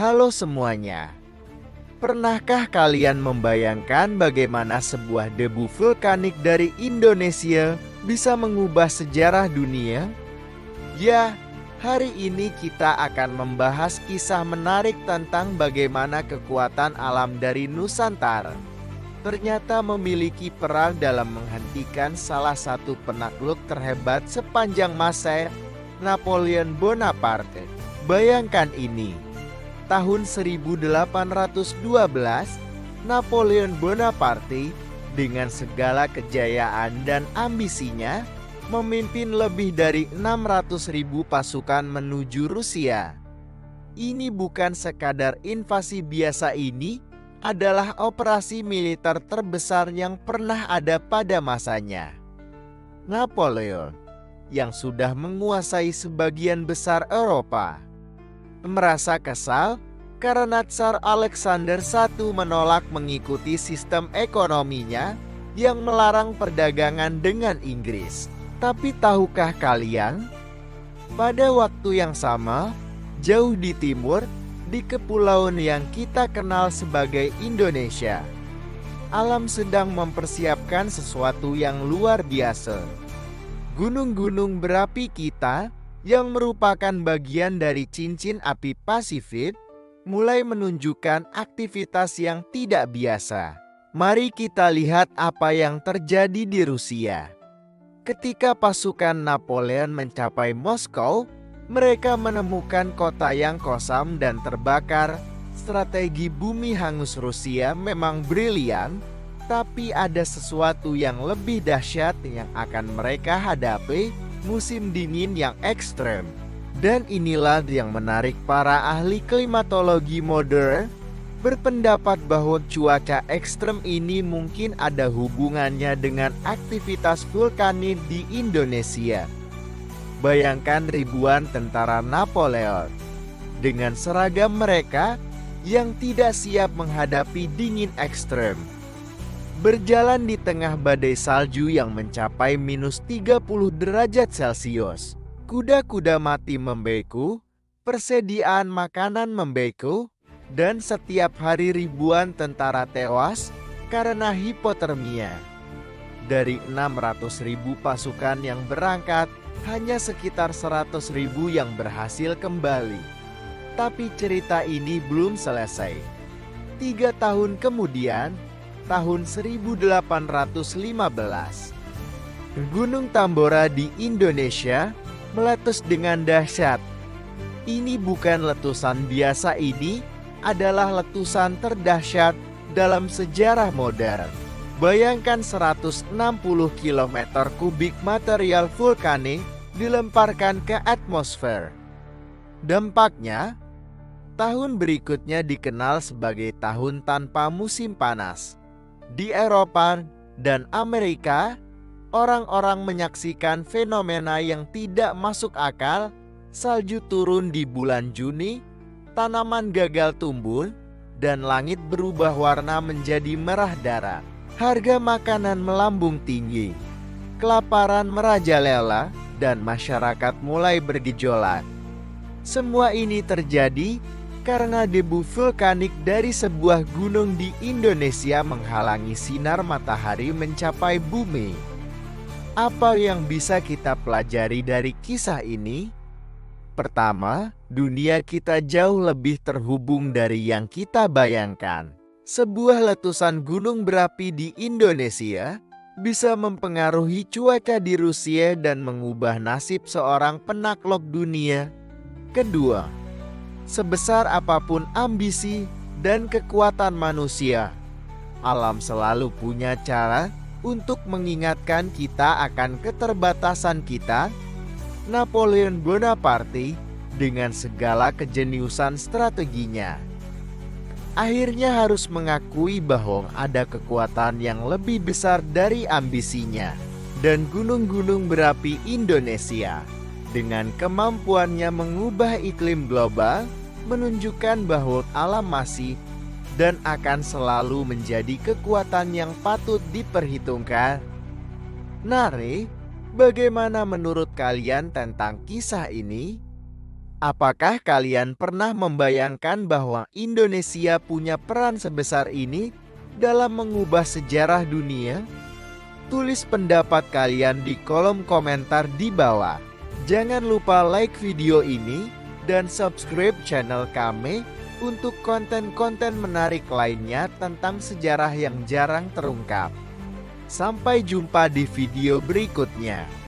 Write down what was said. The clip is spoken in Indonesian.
Halo semuanya. Pernahkah kalian membayangkan bagaimana sebuah debu vulkanik dari Indonesia bisa mengubah sejarah dunia? Ya, hari ini kita akan membahas kisah menarik tentang bagaimana kekuatan alam dari Nusantara ternyata memiliki peran dalam menghentikan salah satu penakluk terhebat sepanjang masa, Napoleon Bonaparte. Bayangkan ini. Tahun 1812, Napoleon Bonaparte dengan segala kejayaan dan ambisinya memimpin lebih dari 600.000 pasukan menuju Rusia. Ini bukan sekadar invasi biasa, ini adalah operasi militer terbesar yang pernah ada pada masanya. Napoleon, yang sudah menguasai sebagian besar Eropa, merasa kesal karena Tsar Alexander I menolak mengikuti sistem ekonominya yang melarang perdagangan dengan Inggris. Tapi tahukah kalian, pada waktu yang sama, jauh di timur, di kepulauan yang kita kenal sebagai Indonesia, alam sedang mempersiapkan sesuatu yang luar biasa. Gunung-gunung berapi kita yang merupakan bagian dari cincin api Pasifik, mulai menunjukkan aktivitas yang tidak biasa. Mari kita lihat apa yang terjadi di Rusia. Ketika pasukan Napoleon mencapai Moskow, mereka menemukan kota yang kosong dan terbakar. Strategi bumi hangus Rusia memang brilian, tapi ada sesuatu yang lebih dahsyat yang akan mereka hadapi, musim dingin yang ekstrem. Dan inilah yang menarik para ahli klimatologi modern berpendapat bahwa cuaca ekstrem ini mungkin ada hubungannya dengan aktivitas vulkanik di Indonesia. Bayangkan ribuan tentara Napoleon dengan seragam mereka yang tidak siap menghadapi dingin ekstrem, berjalan di tengah badai salju yang mencapai -30 derajat Celcius. Kuda-kuda mati membeku, persediaan makanan membeku, dan setiap hari ribuan tentara tewas karena hipotermia. Dari 600.000 pasukan yang berangkat, hanya sekitar 100.000 yang berhasil kembali. Tapi cerita ini belum selesai. 3 tahun kemudian, tahun 1815, Gunung Tambora di Indonesia meletus dengan dahsyat. Ini bukan letusan biasa, ini adalah letusan terdahsyat dalam sejarah modern. Bayangkan 160 km kubik material vulkanik dilemparkan ke atmosfer. Dampaknya, tahun berikutnya dikenal sebagai tahun tanpa musim panas. Di Eropa dan Amerika, orang-orang menyaksikan fenomena yang tidak masuk akal. Salju turun di bulan Juni, tanaman gagal tumbuh, dan langit berubah warna menjadi merah darah. Harga makanan melambung tinggi, kelaparan merajalela, dan masyarakat mulai bergejolak. Semua ini terjadi karena debu vulkanik dari sebuah gunung di Indonesia menghalangi sinar matahari mencapai bumi. Apa yang bisa kita pelajari dari kisah ini? Pertama, dunia kita jauh lebih terhubung dari yang kita bayangkan. Sebuah letusan gunung berapi di Indonesia bisa mempengaruhi cuaca di Rusia dan mengubah nasib seorang penakluk dunia. Kedua, sebesar apapun ambisi dan kekuatan manusia, alam selalu punya cara untuk mengingatkan kita akan keterbatasan kita. Napoleon Bonaparte dengan segala kejeniusan strateginya akhirnya harus mengakui bahwa ada kekuatan yang lebih besar dari ambisinya. Dan gunung-gunung berapi Indonesia dengan kemampuannya mengubah iklim global menunjukkan bahwa alam masih dan akan selalu menjadi kekuatan yang patut diperhitungkan. Nare, bagaimana menurut kalian tentang kisah ini? Apakah kalian pernah membayangkan bahwa Indonesia punya peran sebesar ini dalam mengubah sejarah dunia? Tulis pendapat kalian di kolom komentar di bawah. Jangan lupa like video ini dan subscribe channel kami untuk konten-konten menarik lainnya tentang sejarah yang jarang terungkap. Sampai jumpa di video berikutnya.